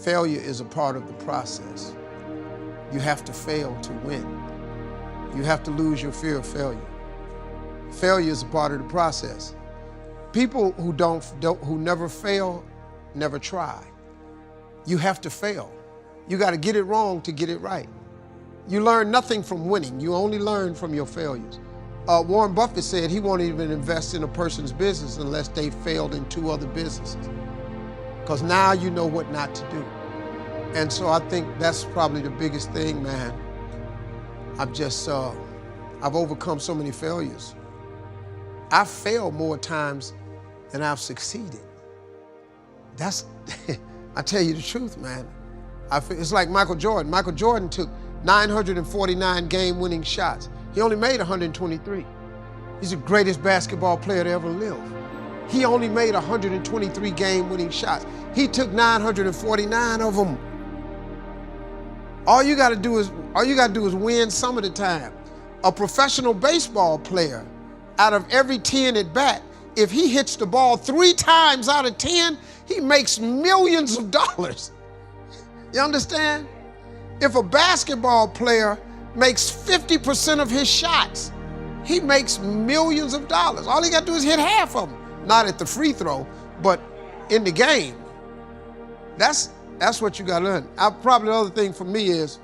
Failure is a part of the process. You have to fail to win. You have to lose your fear of failure. Failure is a part of the process. People who never fail, never try. You have to fail. You got to get it wrong to get it right. You learn nothing from winning. You only learn from your failures. Warren Buffett said he won't even invest in a person's business unless they failed in 2 other businesses. Because now you know what not to do. And so I think that's probably the biggest thing, man. I've overcome so many failures. I've failed more times than I've succeeded. That's, I tell you the truth, man. It's like Michael Jordan. Michael Jordan took 949 game-winning shots. He only made 123. He's the greatest basketball player to ever live. He only made 123 game-winning shots. He took 949 of them. All you gotta do is win some of the time. A professional baseball player, out of every 10 at bat, if he hits the ball 3 times out of 10, he makes millions of dollars. You understand? If a basketball player makes 50% of his shots, he makes millions of dollars. All he got to do is hit half of them. Not at the free throw, but in the game. That's what you got to learn. Probably the other thing for me is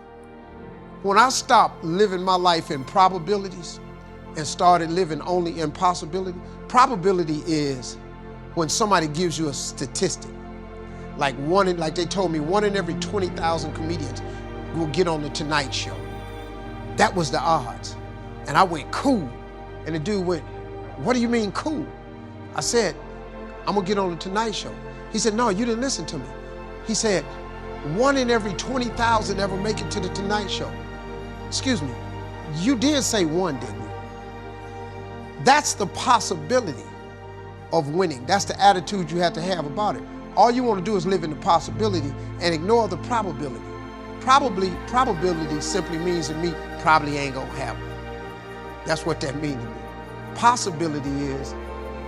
when I stopped living my life in probabilities and started living only in possibility. Probability is when somebody gives you a statistic. Like they told me, 1 in every 20,000 comedians will get on the Tonight Show. That was the odds. And I went, cool. And the dude went, what do you mean cool? I said, I'm gonna get on the Tonight Show. He said, no, you didn't listen to me. He said, 1 in every 20,000 ever make it to the Tonight Show. Excuse me, you did say 1, didn't you? That's the possibility of winning. That's the attitude you have to have about it. All you want to do is live in the possibility and ignore the probability. Probability simply means to me, probably ain't gonna happen. That's what that means to me. Possibility is,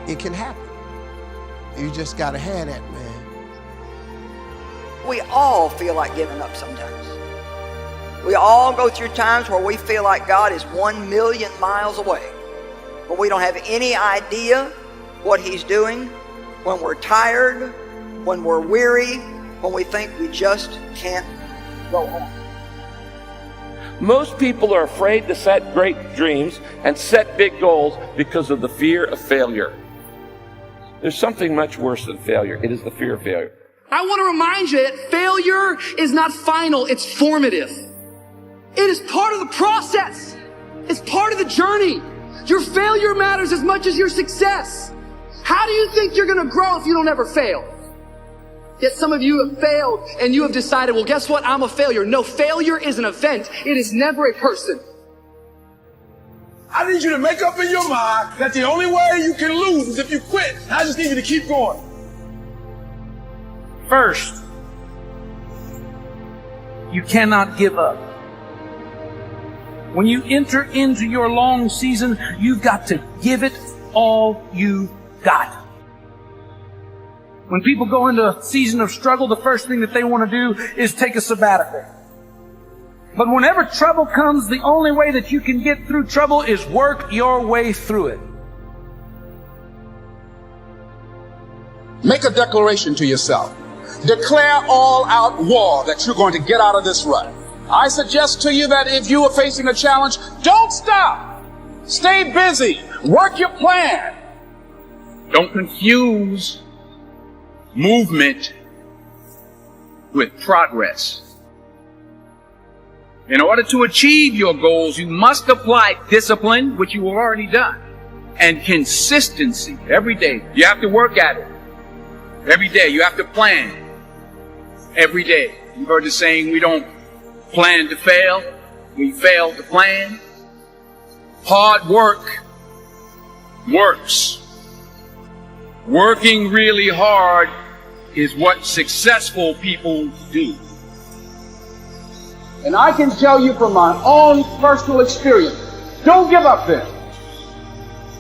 it can happen. You just gotta have that, man. We all feel like giving up sometimes. We all go through times where we feel like God is 1 million miles away, but we don't have any idea what He's doing. When we're tired, when we're weary, when we think we just can't go on. Most people are afraid to set great dreams and set big goals because of the fear of failure. There's something much worse than failure. It is the fear of failure. I want to remind you that failure is not final, it's formative. It is part of the process. It's part of the journey. Your failure matters as much as your success. How do you think you're going to grow if you don't ever fail? Yet some of you have failed and you have decided, well, guess what? I'm a failure. No, failure is an event. It is never a person. I need you to make up in your mind that the only way you can lose is if you quit. I just need you to keep going. First, you cannot give up. When you enter into your long season, you've got to give it all you got. When people go into a season of struggle, the first thing that they want to do is take a sabbatical. But whenever trouble comes, the only way that you can get through trouble is work your way through it. Make a declaration to yourself. Declare all-out war that you're going to get out of this rut. I suggest to you that if you are facing a challenge, don't stop. Stay busy. Work your plan. Don't confuse movement with progress. In order to achieve your goals, you must apply discipline, which you have already done, and consistency every day. You have to work at it. Every day. You have to plan. Every day. You've heard the saying, we don't plan to fail, we fail to plan. Hard work works. Working really hard is what successful people do. And I can tell you from my own personal experience, don't give up then.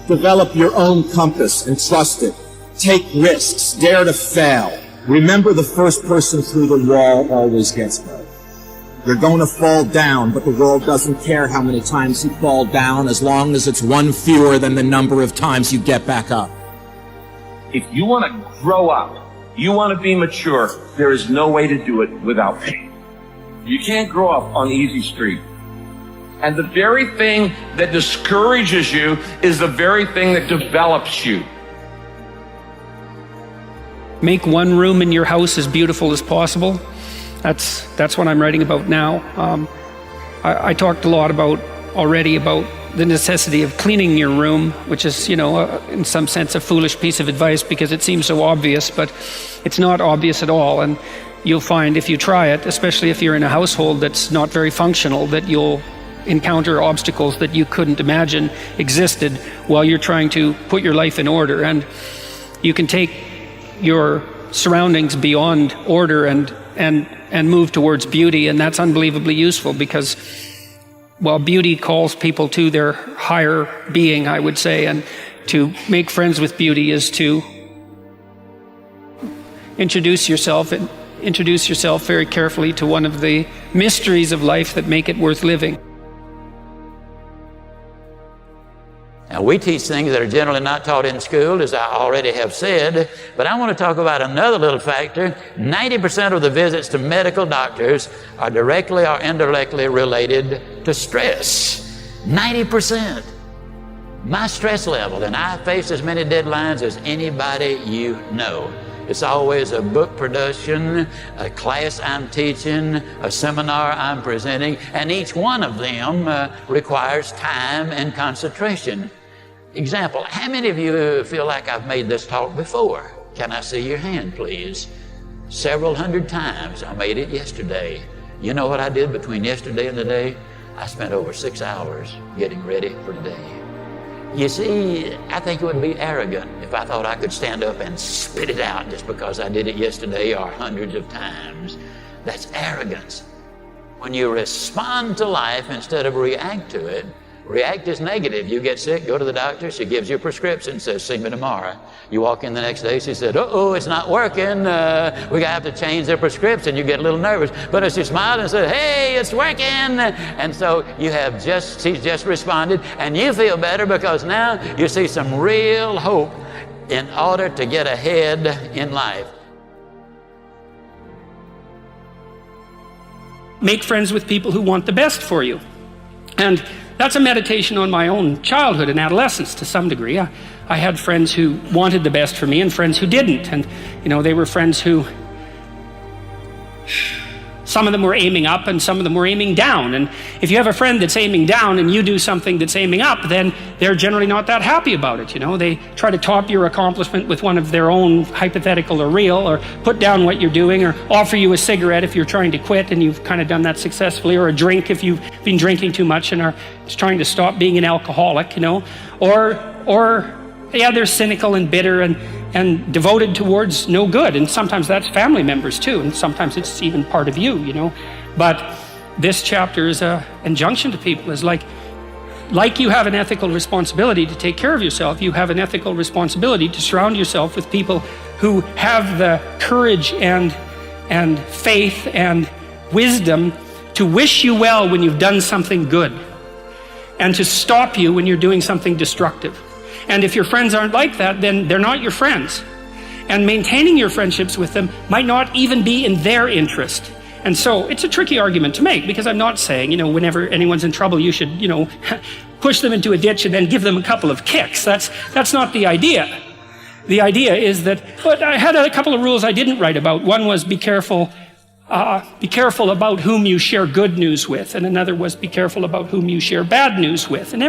Develop your own compass and trust it. Take risks, dare to fail. Remember, the first person through the wall always gets hurt. You're going to fall down, but the world doesn't care how many times you fall down as long as it's one fewer than the number of times you get back up. If you want to grow up, you want to be mature, there is no way to do it without pain. You can't grow up on the easy street. And the very thing that discourages you is the very thing that develops you. Make one room in your house as beautiful as possible. That's what I'm writing about now. I talked a lot already about the necessity of cleaning your room, which is, in some sense a foolish piece of advice because it seems so obvious, but it's not obvious at all. And you'll find if you try it, especially if you're in a household that's not very functional, that you'll encounter obstacles that you couldn't imagine existed while you're trying to put your life in order. And you can take your surroundings beyond order and move towards beauty, and that's unbelievably useful because, well, beauty calls people to their higher being, I would say, and to make friends with beauty is to introduce yourself very carefully to one of the mysteries of life that make it worth living. Now, we teach things that are generally not taught in school, as I already have said, but I want to talk about another little factor. 90% of the visits to medical doctors are directly or indirectly related to stress. 90%. My stress level, and I face as many deadlines as anybody you know. It's always a book production, a class I'm teaching, a seminar I'm presenting, and each one of them requires time and concentration. Example, how many of you feel like I've made this talk before? Can I see your hand, please? Several hundred times. I made it yesterday. You know what I did between yesterday and today? I spent over 6 hours getting ready for today. You see, I think it would be arrogant if I thought I could stand up and spit it out just because I did it yesterday or hundreds of times. That's arrogance. When you respond to life instead of react to it, react is negative. You get sick, go to the doctor, she gives you a prescription, says, see me tomorrow. You walk in the next day, she said, uh-oh, it's not working. We have to change the prescription. You get a little nervous. But if she smiled and said, hey, it's working. And so she's just responded, and you feel better because now you see some real hope in order to get ahead in life. Make friends with people who want the best for you. And that's a meditation on my own childhood and adolescence to some degree. I had friends who wanted the best for me and friends who didn't. And, they were friends who, some of them were aiming up and some of them were aiming down. And if you have a friend that's aiming down and you do something that's aiming up, then they're generally not that happy about it. They try to top your accomplishment with one of their own, hypothetical or real, or put down what you're doing, or offer you a cigarette if you're trying to quit and you've kind of done that successfully, or a drink if you've been drinking too much and are trying to stop being an alcoholic, or they're cynical and bitter and devoted towards no good. And sometimes that's family members too, and sometimes it's even part of you, But this chapter is an injunction to people, is like you have an ethical responsibility to take care of yourself, you have an ethical responsibility to surround yourself with people who have the courage and faith and wisdom to wish you well when you've done something good, and to stop you when you're doing something destructive. And if your friends aren't like that, then they're not your friends. And maintaining your friendships with them might not even be in their interest. And so it's a tricky argument to make, because I'm not saying, whenever anyone's in trouble, you should, push them into a ditch and then give them a couple of kicks. That's not the idea. The idea is that, but I had a couple of rules I didn't write about. One was be careful about whom you share good news with. And another was be careful about whom you share bad news with. And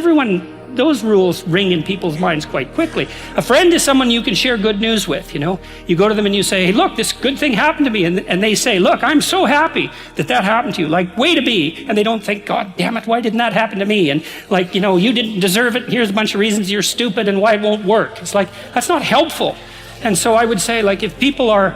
those rules ring in people's minds quite quickly. A friend is someone you can share good news with, You go to them and you say, hey, look, this good thing happened to me. And they say, look, I'm so happy that happened to you. Like, way to be. And they don't think, God damn it, why didn't that happen to me? And you didn't deserve it. Here's a bunch of reasons you're stupid and why it won't work. It's like, that's not helpful. And so I would say, if people are,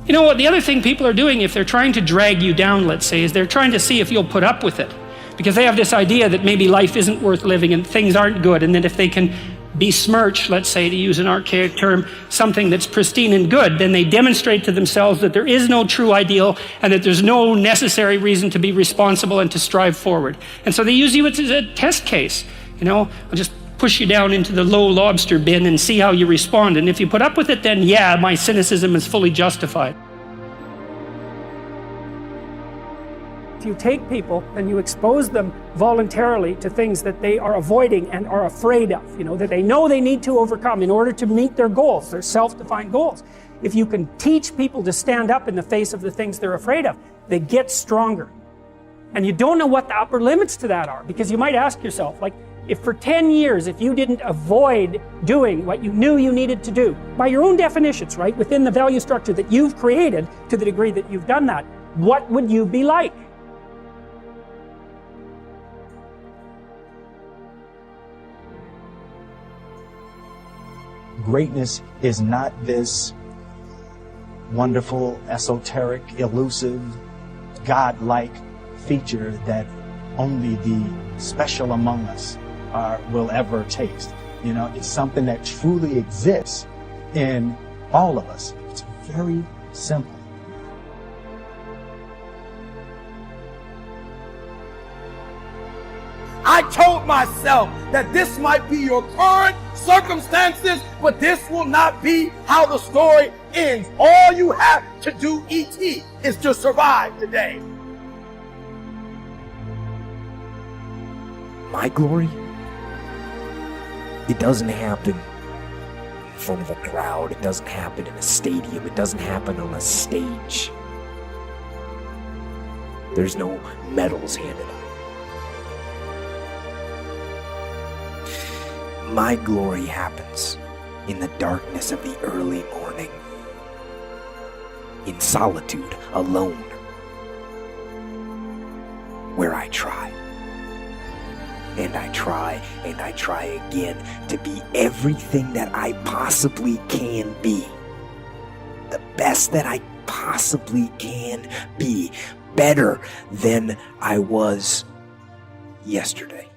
the other thing people are doing, if they're trying to drag you down, let's say, is they're trying to see if you'll put up with it. Because they have this idea that maybe life isn't worth living and things aren't good, and that if they can besmirch, let's say, to use an archaic term, something that's pristine and good, then they demonstrate to themselves that there is no true ideal and that there's no necessary reason to be responsible and to strive forward. And so they use you as a test case. I'll just push you down into the low lobster bin and see how you respond. And if you put up with it, then yeah, my cynicism is fully justified. If you take people and you expose them voluntarily to things that they are avoiding and are afraid of, that they know they need to overcome in order to meet their goals, their self-defined goals. If you can teach people to stand up in the face of the things they're afraid of, they get stronger. And you don't know what the upper limits to that are, because you might ask yourself, if for 10 years, if you didn't avoid doing what you knew you needed to do, by your own definitions, right, within the value structure that you've created to the degree that you've done that, what would you be like? Greatness is not this wonderful, esoteric, elusive, God-like feature that only the special among us will ever taste. It's something that truly exists in all of us. It's very simple. I told myself that this might be your current circumstances, but this will not be how the story ends. All you have to do, E.T., is to survive today. My glory, it doesn't happen in front of a crowd. It doesn't happen in a stadium. It doesn't happen on a stage. There's no medals handed out. My glory happens in the darkness of the early morning, in solitude, alone, where I try. And I try, and I try again to be everything that I possibly can be. The best that I possibly can be. Better than I was yesterday.